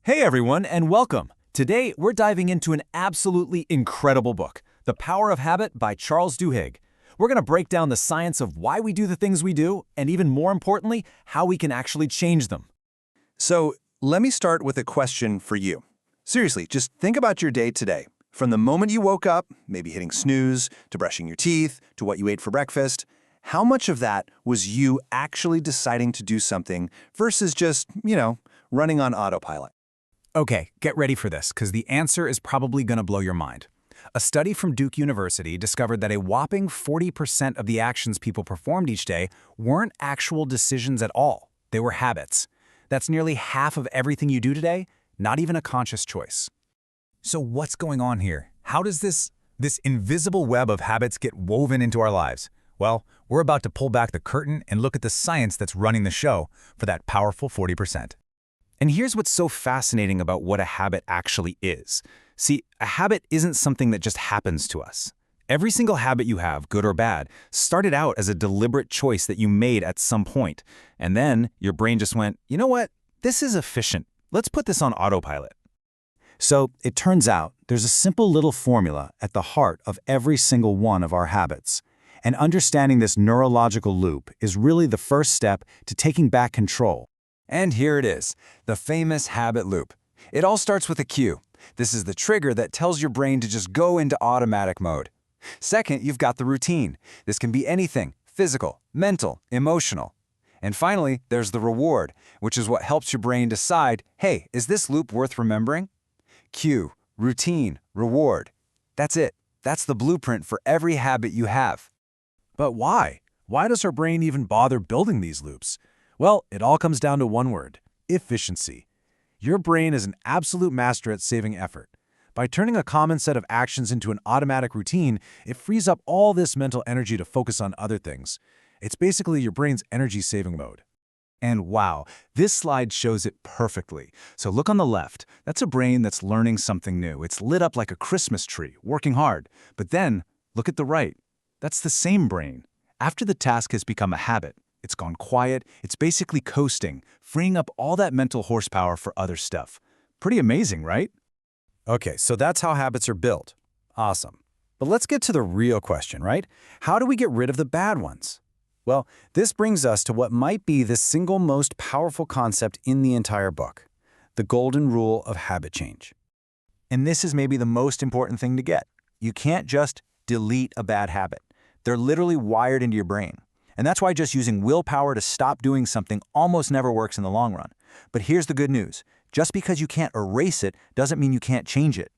Hey everyone, and welcome. Today, we're diving into an absolutely incredible book, The Power of Habit by Charles Duhigg. We're going to break down the science of why we do the things we do, and even more importantly, how we can actually change them. So, let me start with a question for you. Seriously, just think about your day today. From the moment you woke up, maybe hitting snooze, to brushing your teeth, to what you ate for breakfast, how much of that was you actually deciding to do something versus just, running on autopilot? Okay, get ready for this, because the answer is probably going to blow your mind. A study from Duke University discovered that a whopping 40% of the actions people performed each day weren't actual decisions at all. They were habits. That's nearly half of everything you do today, not even a conscious choice. So what's going on here? How does this invisible web of habits get woven into our lives? Well, we're about to pull back the curtain and look at the science that's running the show for that powerful 40%. And here's what's so fascinating about what a habit actually is. See, a habit isn't something that just happens to us. Every single habit you have, good or bad, started out as a deliberate choice that you made at some point. And then your brain just went, you know what? This is efficient. Let's put this on autopilot. So it turns out there's a simple little formula at the heart of every single one of our habits. And understanding this neurological loop is really the first step to taking back control. And here it is, the famous habit loop. It all starts with a cue. This is the trigger that tells your brain to just go into automatic mode. Second, you've got the routine. This can be anything, physical, mental, emotional. And finally, there's the reward, which is what helps your brain decide, hey, is this loop worth remembering? Cue, routine, reward. That's it. That's the blueprint for every habit you have. But why? Why does our brain even bother building these loops? Well, it all comes down to one word: efficiency. Your brain is an absolute master at saving effort. By turning a common set of actions into an automatic routine, it frees up all this mental energy to focus on other things. It's basically your brain's energy-saving mode. And wow, this slide shows it perfectly. So look on the left. That's a brain that's learning something new. It's lit up like a Christmas tree, working hard. But then, look at the right. That's the same brain. After the task has become a habit, it's gone quiet, it's basically coasting, freeing up all that mental horsepower for other stuff. Pretty amazing, right? Okay, so that's how habits are built. Awesome. But let's get to the real question, right? How do we get rid of the bad ones? Well, this brings us to what might be the single most powerful concept in the entire book: the golden rule of habit change. And this is maybe the most important thing to get. You can't just delete a bad habit. They're literally wired into your brain. And that's why just using willpower to stop doing something almost never works in the long run. But here's the good news. Just because you can't erase it doesn't mean you can't change it.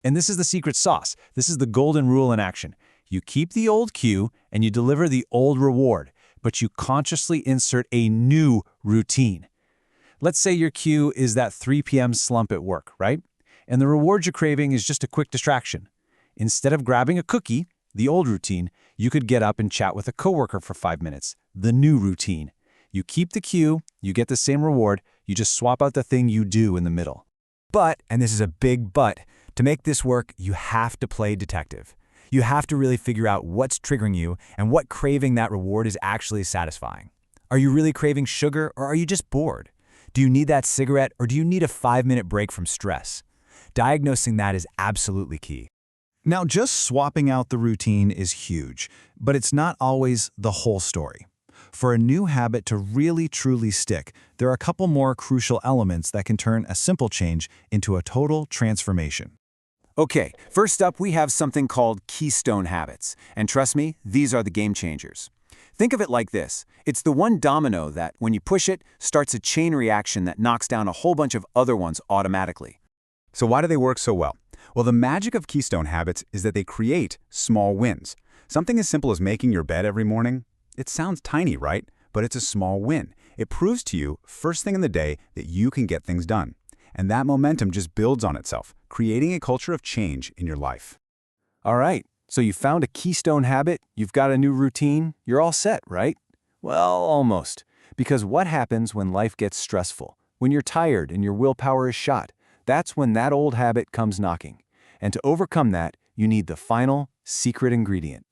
And this is the secret sauce. This is the golden rule in action. You keep the old cue and you deliver the old reward, but you consciously insert a new routine. Let's say your cue is that 3 p.m. slump at work, right? And the reward you're craving is just a quick distraction. Instead of grabbing a cookie, the old routine, you could get up and chat with a coworker for 5 minutes, the new routine. You keep the cue, you get the same reward, you just swap out the thing you do in the middle. But, and this is a big but, to make this work, you have to play detective. You have to really figure out what's triggering you and what craving that reward is actually satisfying. Are you really craving sugar, or are you just bored? Do you need that cigarette, or do you need a 5-minute break from stress? Diagnosing that is absolutely key. Now, just swapping out the routine is huge, but it's not always the whole story. For a new habit to really truly stick, there are a couple more crucial elements that can turn a simple change into a total transformation. Okay, first up, we have something called keystone habits. And trust me, these are the game changers. Think of it like this. It's the one domino that, when you push it, starts a chain reaction that knocks down a whole bunch of other ones automatically. So why do they work so well? Well, the magic of keystone habits is that they create small wins. Something as simple as making your bed every morning. It sounds tiny, right? But it's a small win. It proves to you, first thing in the day, that you can get things done. And that momentum just builds on itself, creating a culture of change in your life. All right, so you found a keystone habit, you've got a new routine, you're all set, right? Well, almost. Because what happens when life gets stressful? When you're tired and your willpower is shot? That's when that old habit comes knocking. And to overcome that, you need the final, secret ingredient.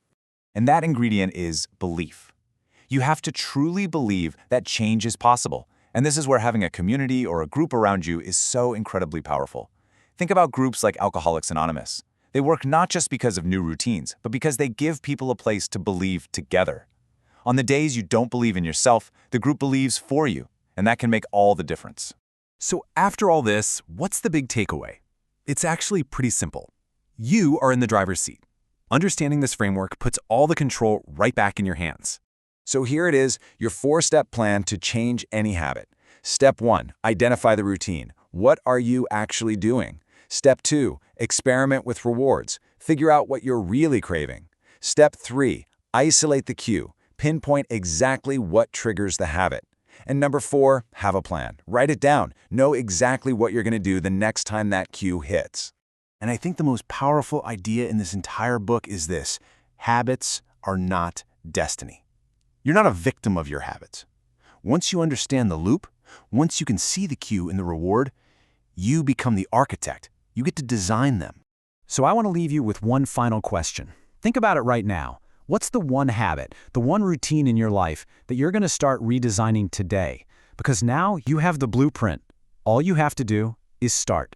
And that ingredient is belief. You have to truly believe that change is possible. And this is where having a community or a group around you is so incredibly powerful. Think about groups like Alcoholics Anonymous. They work not just because of new routines, but because they give people a place to believe together. On the days you don't believe in yourself, the group believes for you, and that can make all the difference. So after all this, what's the big takeaway? It's actually pretty simple. You are in the driver's seat. Understanding this framework puts all the control right back in your hands. So here it is, your 4-step plan to change any habit. Step 1, identify the routine. What are you actually doing? Step 2, experiment with rewards. Figure out what you're really craving. Step 3, isolate the cue. Pinpoint exactly what triggers the habit. And number 4, have a plan. Write it down. Know exactly what you're going to do the next time that cue hits. And I think the most powerful idea in this entire book is this: habits are not destiny. You're not a victim of your habits. Once you understand the loop, once you can see the cue in the reward, you become the architect. You get to design them. So I want to leave you with one final question. Think about it right now. What's the one habit, the one routine in your life that you're going to start redesigning today? Because now you have the blueprint. All you have to do is start.